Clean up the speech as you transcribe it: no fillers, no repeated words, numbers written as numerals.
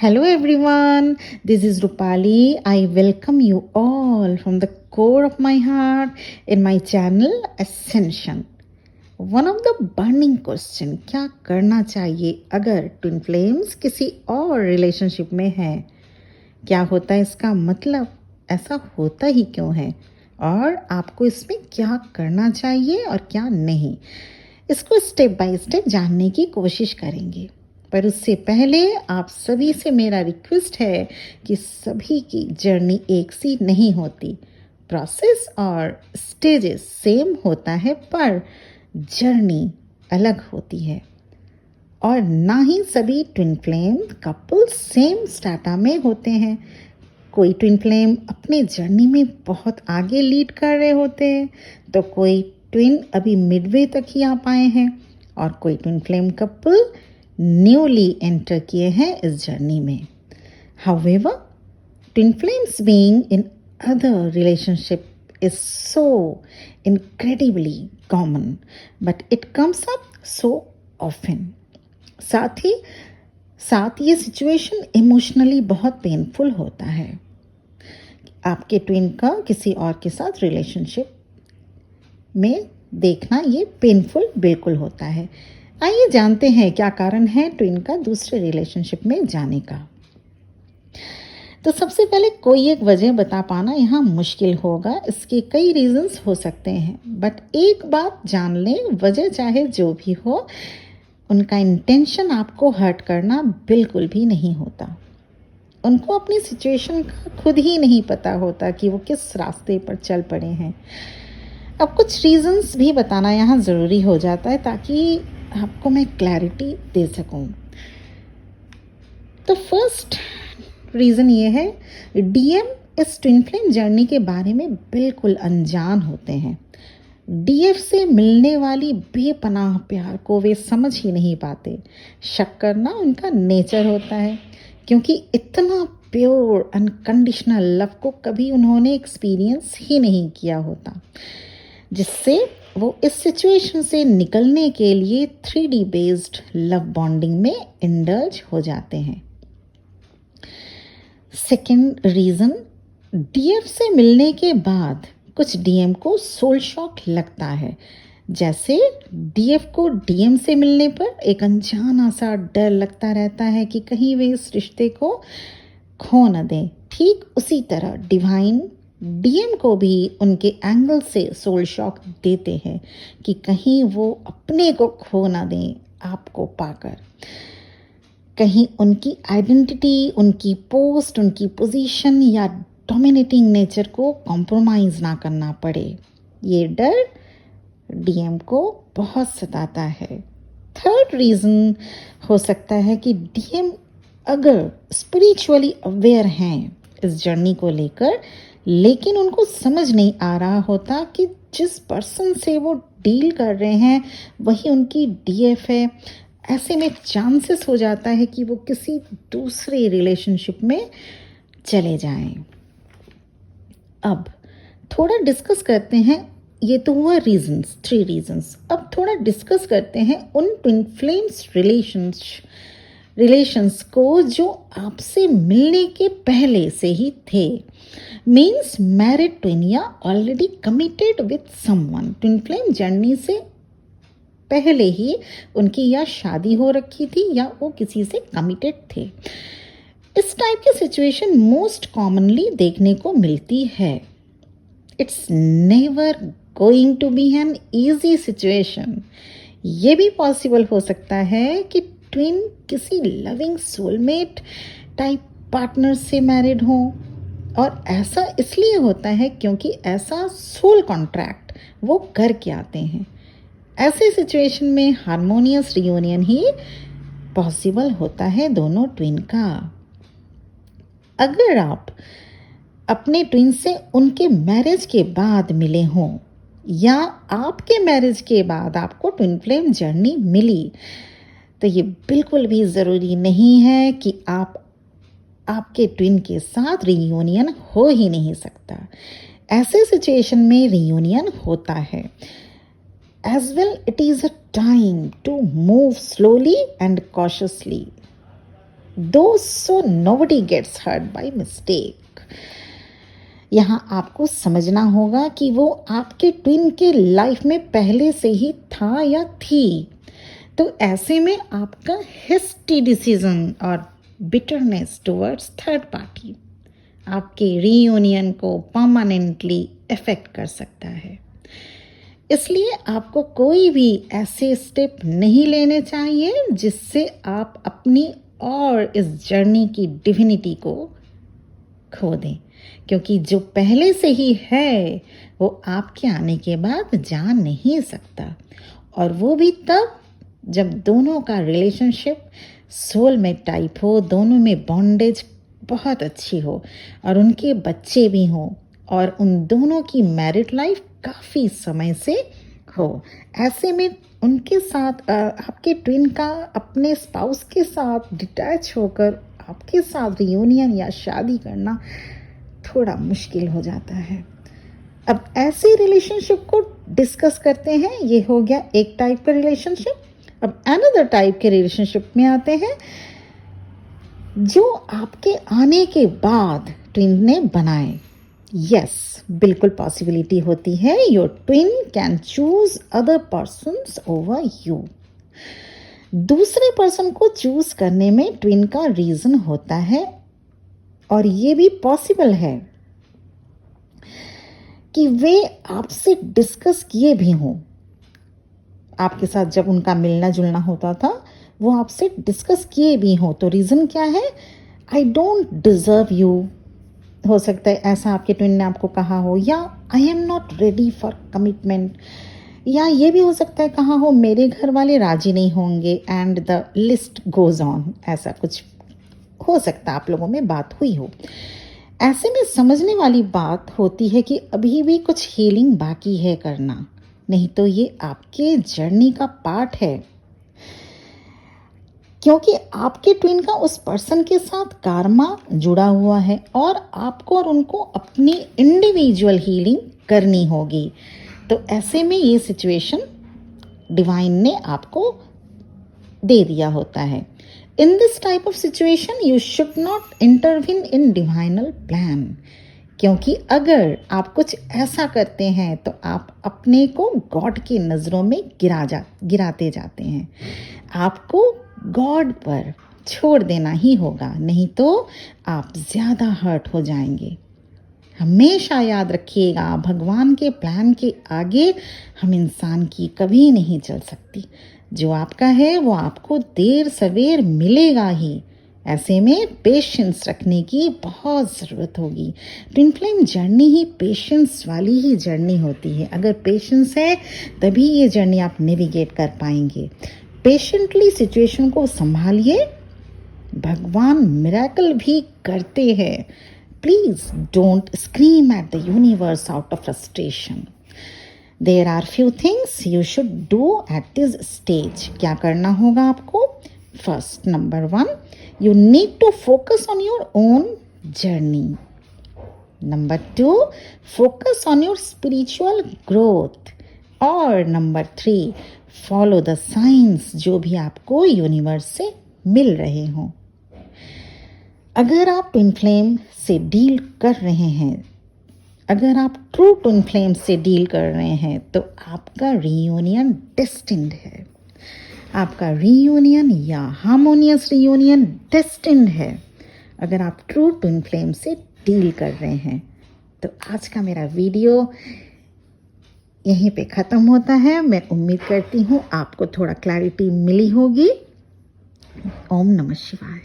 Hello everyone, this is Rupali. I welcome you all from the core of my heart in my channel Ascension. One of the burning question, क्या करना चाहिए अगर twin flames किसी और relationship में है? क्या होता है इसका मतलब? ऐसा होता ही क्यों है? और आपको इसमें क्या करना चाहिए और क्या नहीं? इसको स्टेप बाय स्टेप जानने की कोशिश करेंगे। पर उससे पहले आप सभी से मेरा रिक्वेस्ट है कि सभी की जर्नी एक सी नहीं होती। प्रोसेस और स्टेजेस सेम होता है पर जर्नी अलग होती है। और ना ही सभी twin flame couple same strata में होते हैं। कोई ट्विन फ्लेम अपने जर्नी में बहुत आगे लीड कर रहे होते हैं, तो कोई ट्विन अभी मिडवे तक ही आ पाए हैं और कोई twin flame couple newly enter किए हैं इस जर्नी में। However, twin flames being in other relationship is so incredibly common, but it comes up so often. साथ ही साथ ये सिचुएशन इमोशनली बहुत पेनफुल होता है। आपके ट्विन का किसी और के साथ रिलेशनशिप में देखना ये पेनफुल बिल्कुल होता है। आइए जानते हैं क्या कारण है ट्विन का दूसरे रिलेशनशिप में जाने का। तो सबसे पहले कोई एक वजह बता पाना यहाँ मुश्किल होगा। इसके कई रीजंस हो सकते हैं, बट एक बात जान लें, वजह चाहे जो भी हो, उनका इंटेंशन आपको हर्ट करना बिल्कुल भी नहीं होता। उनको अपनी सिचुएशन का खुद ही नहीं पता होता कि वो किस रास्ते पर चल पड़े हैं। अब कुछ रीजंस भी बताना यहाँ ज़रूरी हो जाता है ताकि आपको मैं क्लैरिटी दे सकूं। तो फर्स्ट रीज़न ये है, डीएम इस ट्विन फ्लेम जर्नी के बारे में बिल्कुल अनजान होते हैं। डीएफ से मिलने वाली बेपनाह प्यार को वे समझ ही नहीं पाते। शक करना उनका नेचर होता है, क्योंकि इतना प्योर अनकंडीशनल लव को कभी उन्होंने एक्सपीरियंस ही नहीं किया होता, जिससे वो इस सिचुएशन से निकलने के लिए 3D बेस्ड लव बॉन्डिंग में इंडल्ज हो जाते हैं। सेकेंड रीज़न, डीएफ से मिलने के बाद कुछ डीएम को सोल शॉक लगता है। जैसे डीएफ को डीएम से मिलने पर एक अनजाना सा डर लगता रहता है कि कहीं वे इस रिश्ते को खो न दें। ठीक उसी तरह डिवाइन डीएम को भी उनके एंगल से सोल शॉक देते हैं कि कहीं वो अपने को खो ना दें आपको पाकर। कहीं उनकी आइडेंटिटी, उनकी पोस्ट, उनकी पोजीशन या डोमिनेटिंग नेचर को कॉम्प्रोमाइज़ ना करना पड़े। ये डर डीएम को बहुत सताता है। थर्ड रीज़न हो सकता है कि डीएम अगर स्पिरिचुअली अवेयर हैं इस जर्नी को लेकर, लेकिन उनको समझ नहीं आ रहा होता कि जिस पर्सन से वो डील कर रहे हैं वही उनकी डीएफ है। ऐसे में चांसेस हो जाता है कि वो किसी दूसरे रिलेशनशिप में चले जाएं। अब थोड़ा डिस्कस करते हैं, ये तो हुआ रीजंस, 3 रीजंस। अब थोड़ा डिस्कस करते हैं उन ट्विन फ्लेम्स रिलेशंस को जो आपसे मिलने के पहले से ही थे। मीन्स मैरिड ट्विन या already committed with someone. Twin flame journey से पहले ही उनकी या शादी हो रखी थी या वो किसी से कमिटेड थे। इस टाइप की सिचुएशन मोस्ट कॉमनली देखने को मिलती है। It's never going to be an easy situation. ये भी पॉसिबल हो सकता है कि ट्विन किसी लविंग सोलमेट टाइप पार्टनर से मैरिड हो, और ऐसा इसलिए होता है क्योंकि ऐसा सोल कॉन्ट्रैक्ट वो करके आते हैं। ऐसे सिचुएशन में हार्मोनियस रियूनियन ही पॉसिबल होता है दोनों ट्विन का। अगर आप अपने ट्विन से उनके मैरिज के बाद मिले हों या आपके मैरिज के बाद आपको ट्विन फ्लेम जर्नी मिली, तो ये बिल्कुल भी ज़रूरी नहीं है कि आपके ट्विन के साथ रियूनियन हो ही नहीं सकता। ऐसे सिचुएशन में रियूनियन होता है। As well it is a time to move slowly and cautiously. so nobody gets hurt by mistake. यहाँ आपको समझना होगा कि वो आपके ट्विन के लाइफ में पहले से ही था या थी, तो ऐसे में आपका हेस्टी डिसीजन और बिटरनेस टुवर्ड्स थर्ड पार्टी आपके रीयूनियन को परमानेंटली इफेक्ट कर सकता है। इसलिए आपको कोई भी ऐसे स्टेप नहीं लेने चाहिए जिससे आप अपनी और इस जर्नी की डिविनिटी को खो दें, क्योंकि जो पहले से ही है वो आपके आने के बाद जा नहीं सकता, और वो भी तब जब दोनों का रिलेशनशिप सोलमेट टाइप हो, दोनों में बॉन्डेज बहुत अच्छी हो और उनके बच्चे भी हों और उन दोनों की मैरिड लाइफ काफ़ी समय से हो। ऐसे में उनके साथ आपके ट्विन का अपने स्पाउस के साथ डिटैच होकर आपके साथ रियूनियन या शादी करना थोड़ा मुश्किल हो जाता है। अब ऐसे रिलेशनशिप को डिस्कस करते हैं। ये हो गया एक टाइप का रिलेशनशिप। अब अनदर टाइप के रिलेशनशिप में आते हैं जो आपके आने के बाद ट्विन ने बनाए। यस, बिल्कुल पॉसिबिलिटी होती है your twin can choose other persons over you. दूसरे पर्सन को चूज करने में ट्विन का रीजन होता है, और ये भी पॉसिबल है कि वे आपसे डिस्कस किए भी हों। आपके साथ जब उनका मिलना जुलना होता था वो आपसे डिस्कस किए भी हों। तो रीज़न क्या है? I don't deserve you. हो सकता है ऐसा आपके ट्विन ने आपको कहा हो, या I am not ready for commitment, या ये भी हो सकता है कहा हो मेरे घर वाले राजी नहीं होंगे, and the list goes on. ऐसा कुछ हो सकता है आप लोगों में बात हुई हो। ऐसे में समझने वाली बात होती है कि अभी भी कुछ हीलिंग बाकी है करना, नहीं तो ये आपके जर्नी का पार्ट है, क्योंकि आपके ट्विन का उस पर्सन के साथ कार्मा जुड़ा हुआ है और आपको और उनको अपनी इंडिविजुअल हीलिंग करनी होगी। तो ऐसे में ये सिचुएशन डिवाइन ने आपको दे दिया होता है। In this type of situation you should not intervene in divine plan, क्योंकि अगर आप कुछ ऐसा करते हैं तो आप अपने को गॉड की नज़रों में गिराते जाते हैं। आपको गॉड पर छोड़ देना ही होगा, नहीं तो आप ज़्यादा हर्ट हो जाएंगे। हमेशा याद रखिएगा, भगवान के प्लान के आगे हम इंसान की कभी नहीं चल सकती। जो आपका है वो आपको देर सवेर मिलेगा ही। ऐसे में पेशेंस रखने की बहुत ज़रूरत होगी। ट्विन फ्लेम जर्नी ही पेशेंस वाली ही जर्नी होती है। अगर पेशेंस है तभी ये जर्नी आप नेविगेट कर पाएंगे। पेशेंटली सिचुएशन को संभालिए, भगवान मिरेकल भी करते हैं। Please don't scream at the universe out of frustration. There are few things you should do at this stage. क्या करना होगा आपको? First, number 1, you need to focus on your own journey. Number 2, focus on your spiritual growth. और number 3, follow the signs जो भी आपको universe से मिल रहे हों। अगर आप ट्विन फ्लेम से डील कर रहे हैं, अगर आप ट्रू ट्विन फ्लेम से डील कर रहे हैं, तो आपका रीयूनियन डेस्टिन्ड है। आपका रीयूनियन या हार्मोनियस रीयूनियन डेस्टिन्ड है, अगर आप ट्रू ट्विन फ्लेम से डील कर रहे हैं। तो आज का मेरा वीडियो यहीं पे ख़त्म होता है। मैं उम्मीद करती हूँ आपको थोड़ा क्लैरिटी मिली होगी। ओम नमः शिवाय।